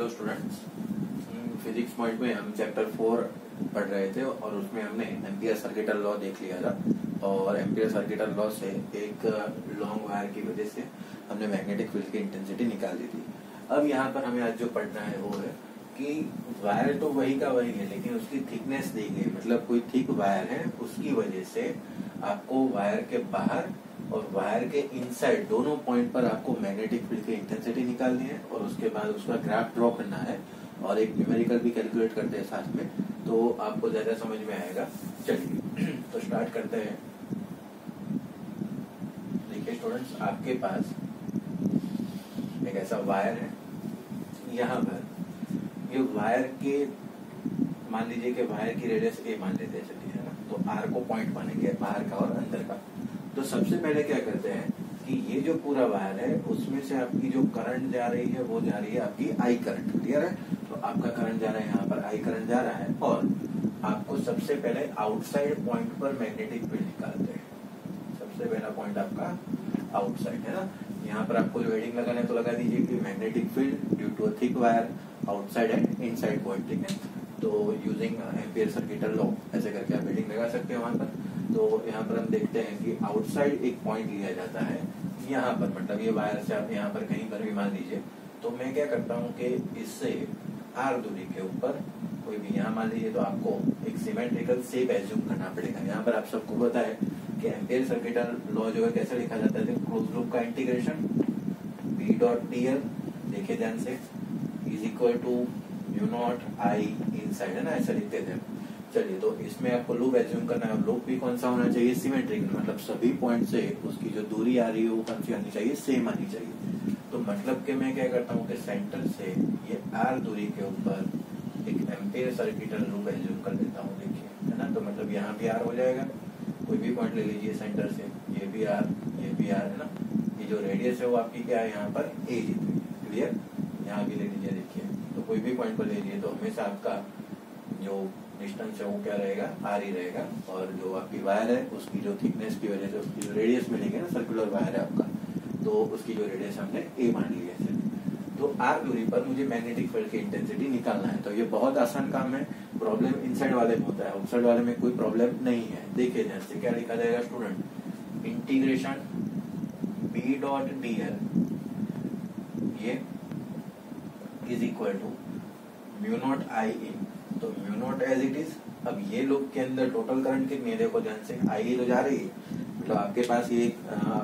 Hello students, physics point में हम chapter 4 पढ़ रहे थे और उसमें हमने एम्पियर सर्किटल लॉ देख लिया था। और एम्पियर सर्किटल लॉ से एक लॉन्ग वायर की वजह से हमने मैग्नेटिक फील्ड की इंटेंसिटी निकाल दी थी। अब यहाँ पर हमें आज जो पढ़ना है वो है कि वायर तो वही का वही है, लेकिन उसकी थिकनेस दी गई, मतलब कोई थिक वायर है, उसकी वजह से आपको वायर के बाहर और वायर के इनसाइड दोनों पॉइंट पर आपको मैग्नेटिक फील्ड की इंटेंसिटी निकालनी है और उसके बाद उसका ग्राफ ड्रॉ करना है और एक न्यूमेरिकल भी कैलकुलेट करते हैं साथ में, तो आपको ज्यादा समझ में आएगा। चलिए तो स्टार्ट करते हैं। देखिए स्टूडेंट्स, आपके पास एक ऐसा वायर है, यहाँ पर ये वायर के मान लीजिए कि वायर की रेडियस ए मान लेते हैं, चलिए है ना, तो आर को पॉइंट मानेंगे बाहर का और अंदर का। तो सबसे पहले क्या करते हैं कि ये जो पूरा वायर है उसमें से आपकी जो करंट जा रही है वो जा रही है आपकी आई करंट, क्लियर है। तो आपका करंट जा रहा है, यहाँ पर आई करंट जा रहा है और आपको सबसे पहले आउटसाइड पॉइंट पर मैग्नेटिक फील्ड निकालते हैं। सबसे पहला पॉइंट आपका आउटसाइड है ना, यहाँ पर आपको जो हेडिंग लगाना है तो लगा दीजिए कि magnetic field due to a thick wire outside and inside point, ठीक है। तो यूजिंग एम्पियर सर्किटल लॉ ऐसे करके आप हेडिंग लगा सकते हैं वहां पर। तो यहाँ पर हम देखते हैं कि आउटसाइड एक पॉइंट लिया जाता है यहाँ पर, मतलब ये वायर से आप यहाँ पर कहीं पर भी मान लीजिए। तो मैं क्या करता हूँ कि इससे आर दूरी के ऊपर कोई भी यहाँ मान लीजिए, तो आपको एक सिमेट्रिकल शेप एज्यूम करना पड़ेगा। यहाँ पर आप सबको पता है कि एम्पियर सर्किटल लॉ जो है कैसे लिखा जाता है, क्लोज लूप का integration B dot D L, देखिए ध्यान से, is equal to mu naught I inside, है ना, ऐसा लिखते थे। चलिए तो इसमें आपको लूप एज्यूम करना है और लूप भी कौन सा होना चाहिए, सिमेट्रिक, मतलब सभी पॉइंट से उसकी जो दूरी आ रही है वो कौन सी आनी चाहिए, सेम आनी चाहिए। तो मतलब कि मैं क्या करता हूँ कि सेंटर से ये आर दूरी के ऊपर एक एम्पियर सर्किटल लूप एज्यूम कर देता हूँ, देखिए है ना। तो मतलब यहाँ भी आर हो जाएगा, कोई भी पॉइंट ले लीजिए सेंटर से, ये भी आर, ये भी आर, है ना। ये जो रेडियस है वो आपकी क्या है, यहाँ पर ए दी हुई है, क्लियर। यहाँ भी ले लीजिए, देखिए, तो कोई भी पॉइंट पर ले लीजिए तो हमेशा आपका जो डिस्टेंस है वो क्या रहेगा, आर ही रहेगा। और जो आपकी वायर है उसकी जो थिकनेस की वजह से उसकी जो रेडियस मिलेगी ना, सर्कुलर वायर है आपका, तो उसकी जो रेडियस हमने ए मान ली है। तो आर दूरी पर मुझे मैग्नेटिक फील्ड की इंटेंसिटी निकालना है। तो ये बहुत आसान काम है। प्रॉब्लम इनसाइड वाले में होता है, आउटसाइड वाले में कोई प्रॉब्लम नहीं है। देखिए ध्यान से क्या लिखा जाएगा student, integration B dot D L ये is equal to mu naught I in, तो mu naught as it is. अब ये लूप के अंदर टोटल करंट कितनी है, देखो ध्यान से, आई तो जा रही है, मतलब आपके पास ये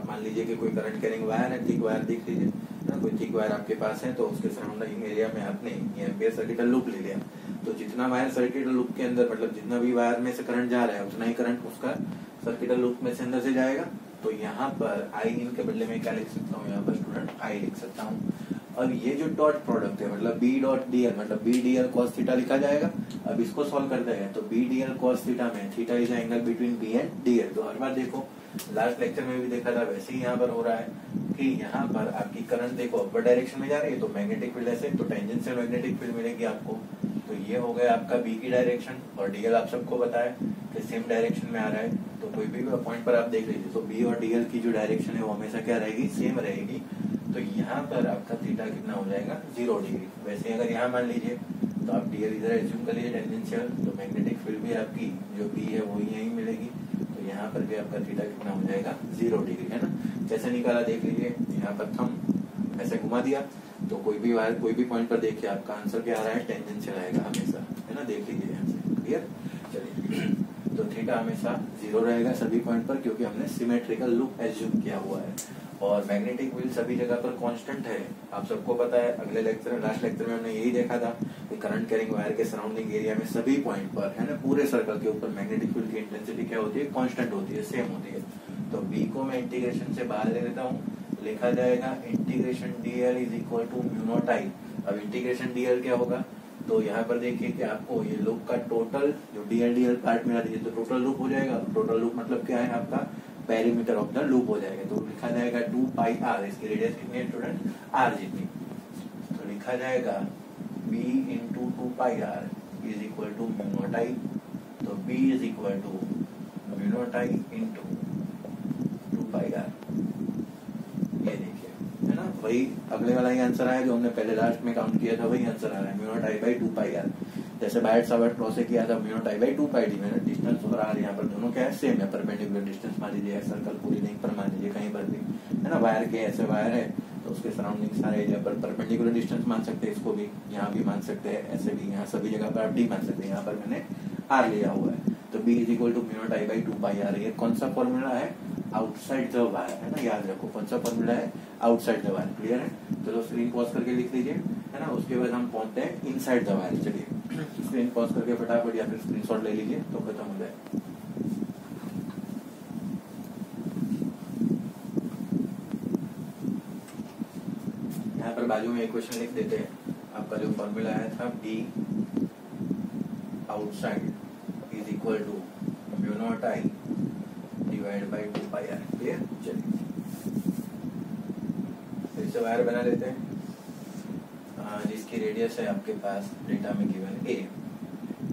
मान लीजिए कि कोई करंट कैरिंग वायर है, थिक वायर देख लीजिए ना, कोई थिक वायर आपके पास है, तो उसके सराउंडिंग एरिया में आपने ये एम्पियर सर्किटल लूप ले लिया। तो जितना वायर सर्किटल लूप के अंदर, मतलब जितना भी वायर में से करंट जा रहा है उतना ही करंट उसका सर्किटल लूप में से अंदर से जाएगा। तो यहाँ पर आई इन के बदले में क्या लिख सकता हूँ, यहाँ पर स्टूडेंट आई लिख सकता हूँ। और ये जो डॉट प्रोडक्ट है, मतलब बी डॉट डी एल, मतलब B D L cos theta लिखा जाएगा। अब इसको सॉल्व करते हैं तो B D L cos theta में theta is angle between B and D L. तो हर बार देखो, लास्ट लेक्चर में भी देखा था, वैसे ही यहाँ पर हो रहा है कि यहाँ पर आपकी करंट देखो अपर डायरेक्शन में जा रही है, तो मैग्नेटिक फील्ड ऐसे, तो टेंजेंशियल मैग्नेटिक फील्ड मिलेगी आपको। तो ये हो गया आपका बी की डायरेक्शन, और डीएल आप सबको पता है कि सेम डायरेक्शन में आ रहा है। तो कोई भी पॉइंट पर आप देख लीजिए, तो बी और डीएल की जो डायरेक्शन है वो हमेशा क्या रहेगी, सेम रहेगी। तो यहाँ पर आपका थीटा कितना हो जाएगा, 0 डिग्री। वैसे अगर यहाँ मान लीजिए तो आप डीएल इधर एज्यूम कर लीजिए टेंजेंशियल, तो मैग्नेटिक फील्ड भी आपकी जो बी है वो यहीं मिलेगी। तो यहाँ पर भी आपका थीटा कितना हो जाएगा, 0 डिग्री, है ना। कैसे निकाला देख लीजिए, यहाँ पर थंब ऐसे घुमा दिया, तो कोई भी वायर कोई भी पॉइंट पर देखिए आपका आंसर क्या आ रहा है, टेंजेंशियल आएगा हमेशा, है ना। देख लीजिए यहाँ से, क्लियर। चलिए तो थीटा हमेशा 0 रहेगा सभी पॉइंट पर, क्योंकि हमने सिमेट्रिकल लूप एज्यूम किया हुआ है। और मैग्नेटिक फील्ड सभी जगह पर कांस्टेंट है, आप सबको पता है। अगले लेक्चर में, लास्ट लेक्चर में हमने यही देखा था कि करंट कैरिंग वायर के सराउंडिंग एरिया में सभी पॉइंट पर, है ना, पूरे सर्कल के ऊपर मैग्नेटिक फील्ड की इंटेंसिटी क्या होती है, कांस्टेंट होती है, सेम होती है। तो बी को मैं इंटीग्रेशन से बाहर ले लेता हूँ, लिखा जाएगा integration D L is equal to mu naught I. अब इंटीग्रेशन डीएल क्या होगा, तो यहाँ पर देखिए कि आपको ये लूप का टोटल जो डीएल डीएल पार्ट मिला दीजिए, तो टोटल लूप हो जाएगा। टोटल लूप मतलब क्या है, आपका पेरीमीटर ऑफ द लूप हो जाएगा। तो लिखा जाएगा 2 पाई आर, इसकी रेडियस कितनी है स्टूडेंट, आर जितनी। तो लिखा जाएगा b into 2 pi R is equal to mu naught I. तो b is equal to mu naught I into 2 pi R, ये देखिए, है ना। वही अगले वाला ही आंसर आया जो हमने पहले लास्ट में काउंट किया था, वही आंसर आ रहा है mu naught I by 2 pi R. जैसे बाइट सावर्ट क्रॉस से किया था mu naught I by 2 pi D में, डिस्टेंस और आर यहाँ पर दोनों क्या है, सेम है, परपेंडिकुलर डिस्टेंस मान लीजिए सर्कल पूरी लिंक पर मान लीजिए कहीं पर भी, है ना, वायर के ऐसे वायर है तो उसके सराउंडिंग सारे एरिया पर परपेंडिकुलर डिस्टेंस मान सकते हैं, इसको भी यहाँ भी मान सकते हैं, ऐसे भी यहाँ सभी जगह पर आप डी मान सकते हैं। यहाँ पर मैंने आर लिया हुआ है, तो B is equal to mu naught I by 2 pi R. ये कौन सा फॉर्मूला है, आउटसाइड द वायर, है ना, याद रखो कौन सा फॉर्मूला है, आउटसाइड द वायर। क्लियर है, चलो स्क्रीन पॉज करके लिख लीजिए, है ना, उसके बाद हम पहुंचते हैं इनसाइड द वायर। चलिए स्क्रीन पॉज करके फटाफट या फिर स्क्रीनशॉट ले लीजिए तो खत्म हो जाए। यहाँ पर बाजू में एक क्वेश्चन लिख देते हैं, आपका जो फॉर्मूला आया था B outside is equal to mu naught I divide by 2 pi R. Clear, चलिए फिर से वायर बना लेते हैं जिसकी रेडियस है आपके पास डेटा में गिवन ए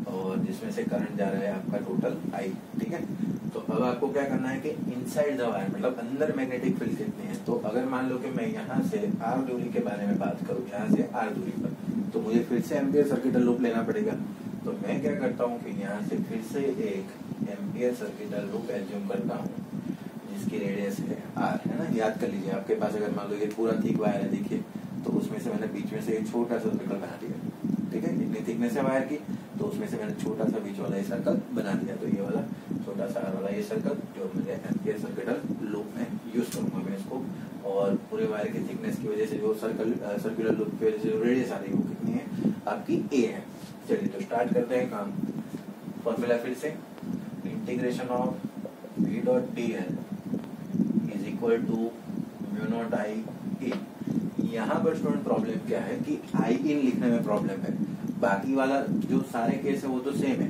और जिसमें से करंट जा रहा है आपका टोटल आई। ठीक है, तो अब आपको क्या करना है कि इनसाइड द वायर मतलब अंदर मैग्नेटिक फील्ड कितनी है। तो अगर मान लो कि मैं यहाँ से आर दूरी के बारे में बात करूँ, यहाँ से आर दूरी पर, तो मुझे फिर से एम्पियर सर्किटल लूप लेना पड़ेगा। तो मैं क्या करता हूँ कि यहाँ से फिर से एक एम्पियर सर्किटल लूप एज्यूम करता हूँ जिसकी रेडियस है आर, है ना। याद कर लीजिए, आपके पास अगर मान लो ये पूरा थिक वायर है, देखिए, तो उसमें से मैंने बीच में से एक छोटा सा सर्कल बना दिया। ठीक है, इतनी थिकनेस है वायर की, तो उसमें से मैंने छोटा सा बीच वाला ये सर्कल बना दिया। तो ये वाला छोटा सा आर वाला ये सर्कल जो मुझे एम्पियर सर्किटल लूप में यूज करूंगा मैं इसको, और पूरे वायर की थिकनेस की वजह से जो सर्कुलर लूप की वजह से जो रेडियस आ रही है वो कितनी है, आपकी ए है। चलिए तो स्टार्ट करते हैं काम। फॉर्मूला फिर से, integration of V dot D L is equal to mu naught I A. यहाँ पर स्टूडेंट प्रॉब्लम क्या है कि आई इन लिखने में प्रॉब्लम है, बाकी वाला जो सारे केस है वो तो सेम है।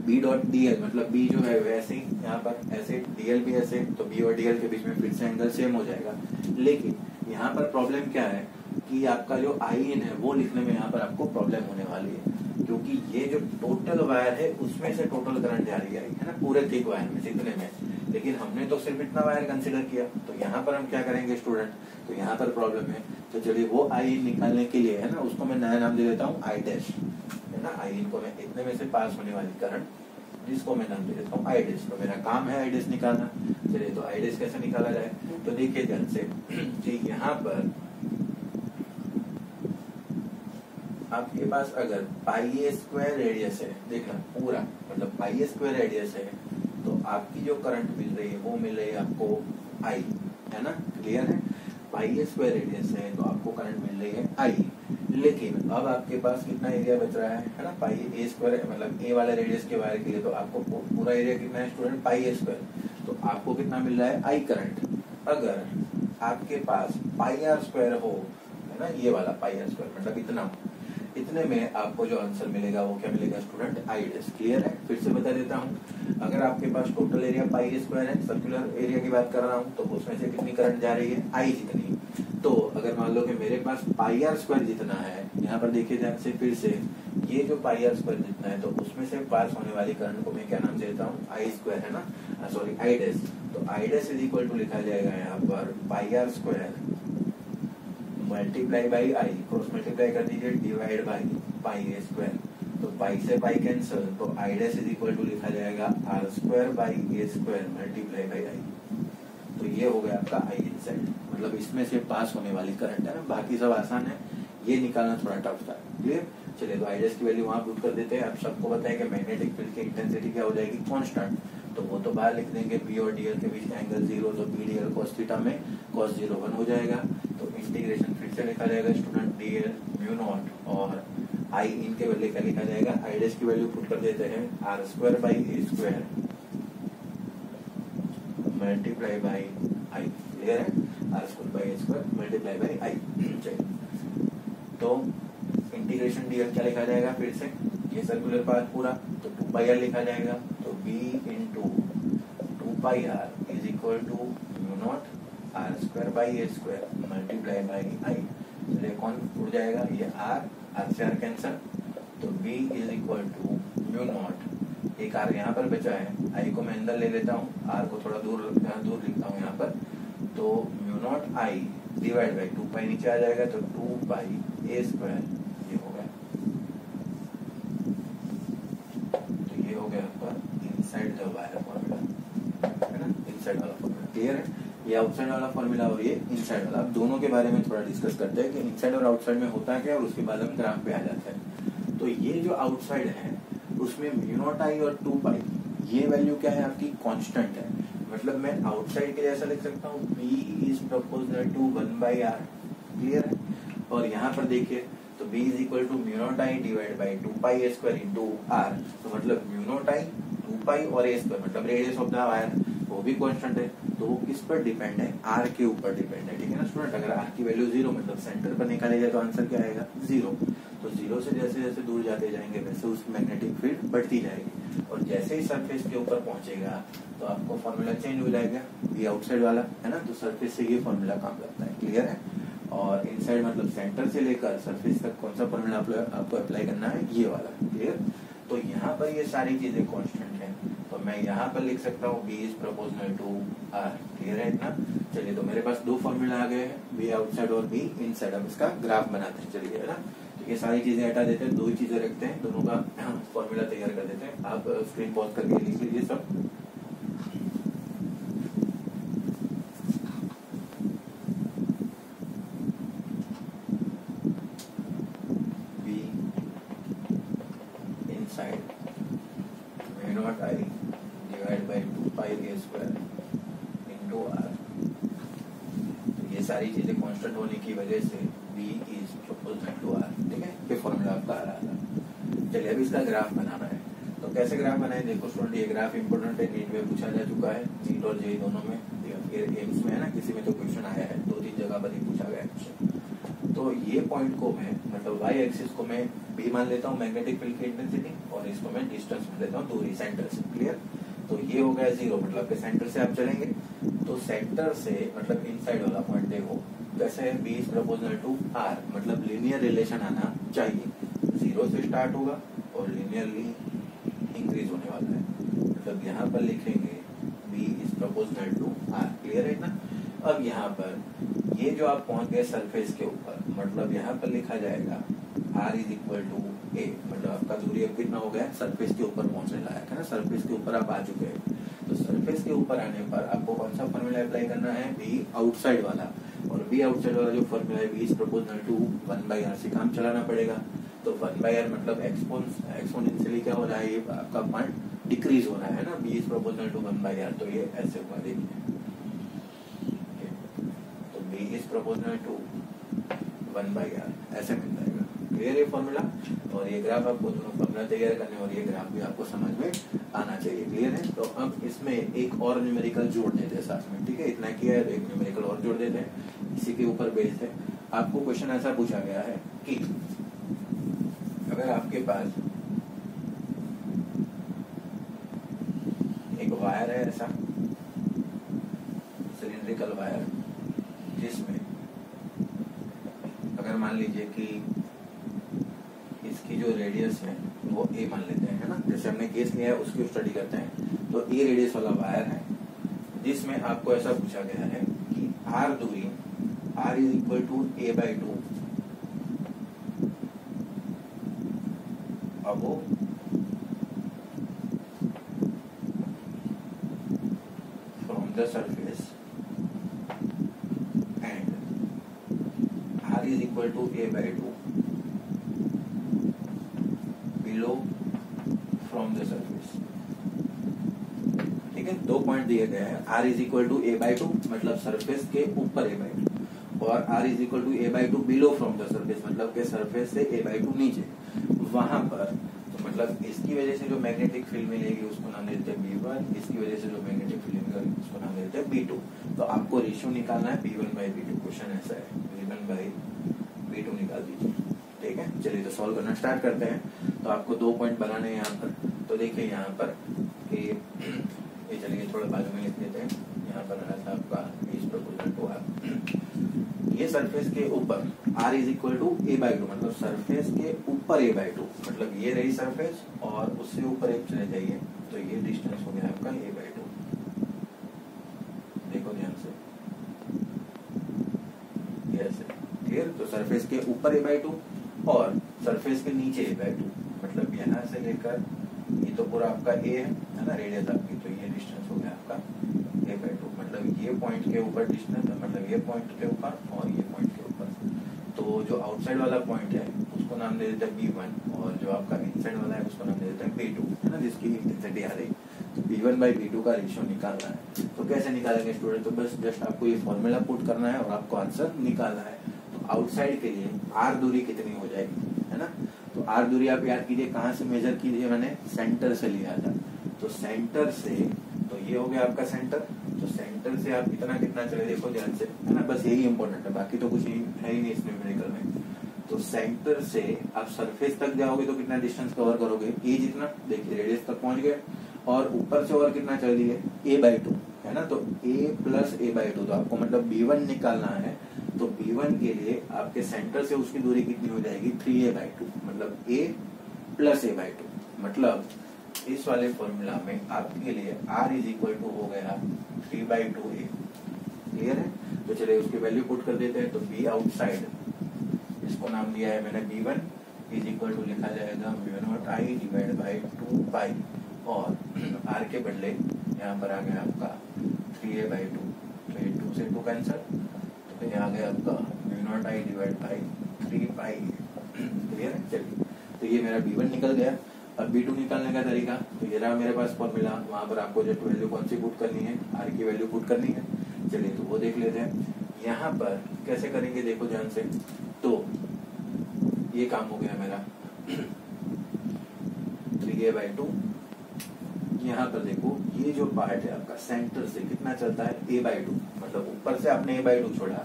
बी डॉट डी एल मतलब बी जो है वैसे ही यहाँ पर ऐसे, डीएल भी ऐसे, तो बी और डीएल के बीच में फिर से एंगल सेम हो जाएगा। लेकिन यहाँ पर प्रॉब्लम क्या है कि आपका जो आई इन है वो लिखने में यहाँ पर आपको प्रॉब्लम होने वाली है, क्योंकि ये जो टोटल वायर है उसमें से टोटल करंट जा रही है ना, पूरे थिक वायर में जितने में, लेकिन हमने तो सिर्फ इतना वायर कंसिडर किया। तो यहाँ पर हम क्या करेंगे स्टूडेंट, तो यहाँ पर प्रॉब्लम है। तो चलिए वो आई इन निकालने के लिए, है ना, उसको मैं नया नाम दे देता हूँ आई डैश, है ना। आई इन को मैं इतने में से पास होने वाली करंट जिसको मैं नाम दे देता हूँ आई डैश। तो मेरा काम है आई डैश निकालना। चलिए तो आई डैश कैसे निकाला जाए, तो देखिए ध्यान से कि यहाँ पर आपके पास अगर पाई ए स्क्वायर रेडियस है, देखना पूरा मतलब पाई ए स्क्वायर रेडियस है, तो आपकी जो करंट मिल रही है वो मिल रही है आपको आई, है ना। क्लियर है, पाई ए स्क्वायर रेडियस है तो आपको करंट मिल रही है आई। लेकिन अब आपके पास कितना एरिया बच रहा है ना, पाई ए स्क्वायर मतलब ए वाले रेडियस के वायर के लिए, तो आपको पूरा एरिया कितना है स्टूडेंट, पाई ए स्क्वायर, तो आपको कितना मिल रहा है आई करंट। अगर आपके पास पाई आर स्क्वायर हो, है ना, ये वाला पाई आर स्क्वायर मतलब इतना, इतने में आपको जो आंसर मिलेगा वो क्या मिलेगा स्टूडेंट, आई डैश। क्लियर है, फिर से बता देता हूँ, अगर आपके पास total area pi A square है, सर्कुलर एरिया की बात कर रहा हूँ, तो उसमें से कितनी करंट जा रही है, आई जितनी। तो अगर मान लो कि मेरे पास पाई आर स्क्वायर जितना है, यहाँ पर देखिए ध्यान से फिर से, ये जो पाई आर स्क्वायर जितना है, तो उसमें से पास होने वाली करंट को मैं क्या नाम देता हूँ, आई स्क्वायर, है ना, सॉरी आई डैश। तो I dash is equal to लिखा जाएगा यहाँ पर pi R square multiply by I, cross multiply कर दीजिए, divide by pi A square. तो पाई से पाई कैंसिल, तो I dash is equal to लिखा जाएगा R square by A square multiply by I. तो ये हो गया आपका आई इनसाइड, मतलब इसमें से पास होने वाली करंट, है ना। बाकी सब आसान है, ये निकालना थोड़ा टफ था। क्लियर, चलिए तो आई डैश की वैल्यू वहां पुट कर देते हैं। आप सबको पता है कि मैग्नेटिक फील्ड की इंटेंसिटी क्या हो जाएगी, कांस्टेंट, तो वो तो बाहर लिख देंगे, बी और डीएल के बीच एंगल 0, तो बी डीएल cos थीटा में cos 0 1 हो जाएगा। तो इंटीग्रेशन फिर से लिखा जाएगा स्टूडेंट डीएल म्यू नॉट, और आई इन के बदले क्या लिखा जाएगा, आई डैश की वैल्यू पुट कर देते हैं R square by A square multiply by I. Clear है, R square by A square multiply by I. चलिए तो इंटीग्रेशन डीएल क्या लिखा जाएगा, फिर से ये सर्कुलर पाथ पूरा, तो 2 पाई आर लिखा जाएगा। तो b into 2 pi R is equal to mu naught R square by A square multiply by I. चलिए कौन उड़ जाएगा, ये आर से आर कैंसल, तो b is equal to mu naught, एक आर यहाँ पर बचा है, आई को मैं अंदर ले लेता हूँ, आर को थोड़ा दूर लिखता हूँ यहाँ पर, तो mu naught I divide by 2 पाई नीचे आ जाएगा तो 2 पाई ए स्क्वायर ये हो गया। तो ये हो गया आपका इनसाइड द वायर फॉर्मूला, है ना, इनसाइड वाला फॉर्मूला। क्लियर है? ये आउटसाइड वाला फॉर्मूला और ये इनसाइड वाला। अब दोनों के बारे में थोड़ा डिस्कस करते हैं कि इनसाइड और आउटसाइड में होता क्या है और उसके बाद हम ग्राफ पे आ जाते हैं। तो ये जो आउटसाइड है उसमें म्यू नॉट आई और 2 पाई ये वैल्यू क्या है आपकी, कांस्टेंट है। मतलब मैं आउटसाइड के लिए ऐसा लिख सकता हूँ B is proportional to 1/r। Clear है? और यहाँ पर देखिए तो B is equal to mu naught I divide by 2 pi A square into r। तो मतलब म्यू नॉट आई 2 पाई और ए स्क्वायर मतलब रेडियस ऑफ द वायर वो भी कांस्टेंट है। तो वो किस पर डिपेंड है, r के ऊपर डिपेंड है। ठीक है ना स्टूडेंट? अगर r की वैल्यू 0 मतलब सेंटर पर निकाले जाए तो आंसर क्या आएगा, 0। तो 0 से जैसे जैसे दूर जाते जाएंगे वैसे उसकी मैग्नेटिक फील्ड बढ़ती जाएगी और जैसे ही सरफेस के ऊपर पहुंचेगा तो आपको फॉर्मूला चेंज हो जाएगा, ये आउटसाइड वाला है ना, तो सरफेस से ये फॉर्मूला काम करता है। क्लियर है? और इनसाइड मतलब सेंटर से लेकर सरफेस तक कौन सा फॉर्मूला आपको अप्लाई करना है, ये वाला। क्लियर? तो यहाँ पर ये सारी चीजें कांस्टेंट है तो मैं यहाँ पर लिख सकता हूँ B is proportional to R। Clear है इतना? चलिए तो मेरे पास दो फॉर्मूला आ गए हैं, B आउटसाइड और B इनसाइड। अब इसका ग्राफ बनाते हैं, चलिए, है ना। तो ये सारी चीजें हटा देते हैं, दो ही चीजें रखते हैं, दोनों का फॉर्मूला तैयार कर देते हैं। आप स्क्रीन पॉज करके लिख लीजिए सब। B inside mu naught I divide by 2 pi A square into R। ये सारी चीजें कांस्टेंट होने की वजह से B is proportional to R। ठीक है? ये फॉर्मूला आपका आ रहा था। चलिए अब इसका ग्राफ बनाना है। तो कैसे ग्राफ बनाए, देखो स्टूडेंट ये ग्राफ इंपोर्टेंट है, नीट में पूछा जा चुका है, नीट और जेईई दोनों में, फिर एम्स में है ना, किसी में तो क्वेश्चन आया है, 2-3 जगह पर ही पूछा गया क्वेश्चन। तो ये पॉइंट को मैं मतलब y एक्सिस को मैं B मान लेता हूँ मैग्नेटिक फील्ड की इंटेंसिटी और इसको मैं डिस्टेंस मान लेता हूँ दूरी सेंटर से। क्लियर? तो ये हो गया 0 मतलब के सेंटर से आप चलेंगे तो सेंटर से मतलब इनसाइड वाला पॉइंट देखो कैसे है, B is proportional to R मतलब लीनियर रिलेशन आना चाहिए। 0 से स्टार्ट होगा और लीनियरली इंक्रीज होने वाला है। मतलब यहाँ पर लिखेंगे B is proportional to R। Clear है ना? अब यहाँ पर ये जो आप पहुंच गए सरफेस के ऊपर मतलब यहाँ पर लिखा जाएगा R is equal to A। मतलब आपका दूरी अब कितना हो गया, सरफेस के ऊपर पहुंचने लायक है ना, सरफेस के ऊपर आप आ चुके हैं। तो सरफेस के ऊपर आने पर आपको कौन सा फॉर्मूला अप्लाई करना है, B आउटसाइड वाला। और B आउटसाइड वाला जो फॉर्मूला है B is proportional to 1/r से काम चलाना पड़ेगा। तो 1/r मतलब एक्सपोनेंशियली क्या हो रहा है, ये आपका पॉइंट डिक्रीज हो रहा है ना, B is proportional to 1/r। तो ये ऐसे हुआ, देखिए तो B is proportional to 1/r ऐसे मिल जाएगा। क्लियर है फॉर्मूला? और ये ग्राफ आपको दोनों फॉर्मूला तैयार करने और ये ग्राफ भी आपको समझ में आना चाहिए। क्लियर है? तो अब इसमें एक और न्यूमेरिकल जोड़ देते हैं साथ में। ठीक है? इतना किया है तो एक न्यूमेरिकल और जोड़ देते हैं, इसी के ऊपर बेस्ड है। आपको क्वेश्चन ऐसा पूछा गया है कि अगर आपके पास एक वायर है ऐसा सिलिंड्रिकल वायर जिसमें अगर मान लीजिए कि इसकी जो रेडियस है वो a मान लेते हैं, है ना, जैसे हमने केस लिया है उसकी स्टडी करते हैं। तो a रेडियस वाला वायर है जिसमें आपको ऐसा पूछा गया है कि r दूरी r is equal to a/2 अब from the surface and r is equal to a/2 below from the surface. ठीक है? दो पॉइंट दिए गए हैं, r is equal to a/2 मतलब सरफेस के ऊपर a/2 और r is equal to a/2 below from the surface मतलब के सरफेस से a/2 नीचे। वहां पर तो मतलब इसकी वजह से जो मैग्नेटिक फील्ड मिलेगी उसको नाम देते हैं B1, इसकी वजह से जो मैग्नेटिक फील्ड मिलेगी उसको नाम देते हैं B2। तो आपको रेशियो निकालना है B1/B2। क्वेश्चन ऐसा है, B1/B2 निकाल दीजिए। ठीक है? चलिए तो सॉल्व करना स्टार्ट करते हैं। तो आपको दो पॉइंट बनाने हैं यहाँ पर। तो देखिए यहाँ पर कि ये चलिए थोड़ा बाजू में लिख देते हैं। यहाँ पर आया था आपका इज प्रोपोर्शनल टू R। ये सरफेस के ऊपर R is equal to a/2 मतलब सरफेस के ऊपर a/2 मतलब ये रही सरफेस और उससे ऊपर एक चले जाइए तो ये डिस्टेंस हो गया आपका a/2। देखो ध्यान से सरफेस के ऊपर a/2 और सरफेस के नीचे a/2, मतलब यहाँ से लेकर ये तो पूरा आपका a है ना, रेडियस आपकी, तो ये डिस्टेंस हो गया आपका a/2, मतलब ये पॉइंट के ऊपर डिस्टेंस, मतलब ये पॉइंट के ऊपर और ये पॉइंट के ऊपर। तो जो आउटसाइड वाला पॉइंट है उसको नाम दे देते हैं B1 और जो आपका इनसाइड वाला है उसको नाम दे देते हैं B2, है ना, जिसकी इंटेंसिटी आ रही। तो B1/B2 का रेशियो निकालना है। तो कैसे निकालेंगे स्टूडेंट, तो बस जस्ट आपको ये फॉर्मूला पुट करना है और आपको आंसर निकालना है। तो आउटसाइड के लिए r दूरी कितनी हो जाएगी, है ना। तो r दूरी आप याद कीजिए कहाँ से मेजर कीजिए, मैंने सेंटर से लिया था। तो सेंटर से, तो ये हो गया आपका सेंटर, तो सेंटर से आप कितना चले देखो ध्यान से, है ना, बस यही इंपॉर्टेंट है, बाकी तो कुछ है ही नहीं इसमें न्यूमेरिकल में। तो सेंटर से आप सरफेस तक जाओगे तो कितना डिस्टेंस कवर करोगे, ए जितना, देखिए रेडियस तक पहुंच गए, और ऊपर से और कितना चल दिए a/2, है ना। तो a प्लस a/2, तो आपको मतलब B1 निकालना है। तो B1 के लिए आपके सेंटर से उसकी दूरी कितनी हो जाएगी 3a/2, मतलब a प्लस a/2, मतलब इस वाले फॉर्मूला में आपके लिए r इज इक्वल टू हो गया 3/2a। क्लियर है। तो चलिए उसकी वैल्यू पुट कर देते हैं। तो b आउटसाइड, इसको नाम दिया है मैंने B1 इज इक्वल टू लिखा जाएगा μ0I डिवाइड बाई 2 पाई, और r के बदले यहाँ पर आ गया आपका 3a/2, तो ये 2 से 2 कैंसल, तो ये आ गया आपका μ0I divide by 3 pi. Clear है। चलिए तो ये मेरा B1 निकल गया। अब B2 निकालने का तरीका, तो ये रहा मेरे पास फॉर्मूला, वहां पर आपको जस्ट वैल्यू कौन सी पुट करनी है, r की वैल्यू पुट करनी है। चलिए तो वो देख लेते हैं। यहाँ पर कैसे करेंगे देखो ध्यान से। तो ये काम हो गया मेरा 3a/2। यहाँ पर देखो ये जो पार्ट है आपका सेंटर से कितना चलता है a/2, मतलब ऊपर से आपने a/2 छोड़ा,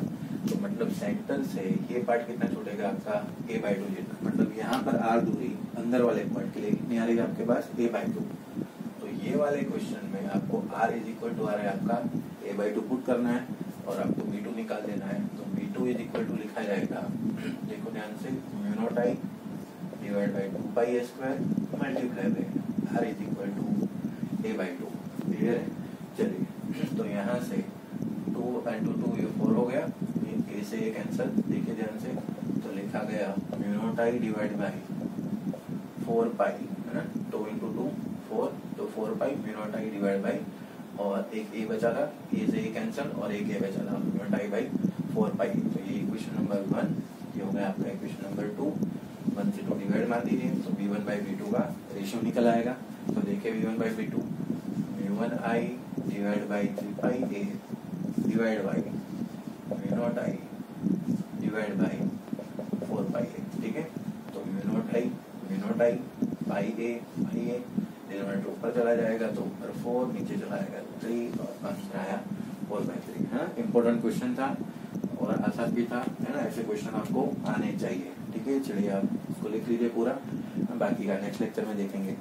तो मतलब सेंटर से ये पार्ट कितना छोड़ेगा आपका a/2 जितना, मतलब यहाँ पर r दूरी अंदर वाले पार्ट के लिए कितनी आ रही है आपके पास a/2। तो ये वाले क्वेश्चन में आपको r इज इक्वल टू आ रहा है आपका a/2 पुट करना है और आपको B2 निकाल देना है। तो B2 इज इक्वल टू लिखा जाएगा, देखो ध्यान से, μ0I divide by 2 pi square multiply by r is equal to a/2। Clear है। चलिए तो यहाँ से 2 × 2 ये 4 हो गया, ये a से ये कैंसल, देखिए ध्यान से, तो लिखा गया μ0I डिवाइड बाई 4 पाई, है ना, 2 × 2 4, तो 4 पाई μ0I डिवाइड बाई, और एक a बचा था, a से ये कैंसल, और एक a बचा था μ0I बाई 4 पाई। तो ये इक्वेशन नंबर 1, ये हो गया आपका इक्वेशन नंबर 2। 1 से 2 डिवाइड मार दीजिए, तो B1/B2 का रेशियो निकल आएगा। तो देखिए B1/B2 μ1I divide by 3 pi a divide by μ0I divide by 4 pi a। ठीक है। तो μ0I पाई a डिनोमिनेटर ऊपर चला जाएगा, तो ऊपर 4, नीचे चला जाएगा 3, और आंसर आया 4/3। है ना, इम्पोर्टेंट क्वेश्चन था और आसान भी था, है ना, ऐसे क्वेश्चन आपको आने चाहिए। ठीक है। चलिए आप इसको लिख लीजिए पूरा, बाकी का नेक्स्ट लेक्चर में देखेंगे।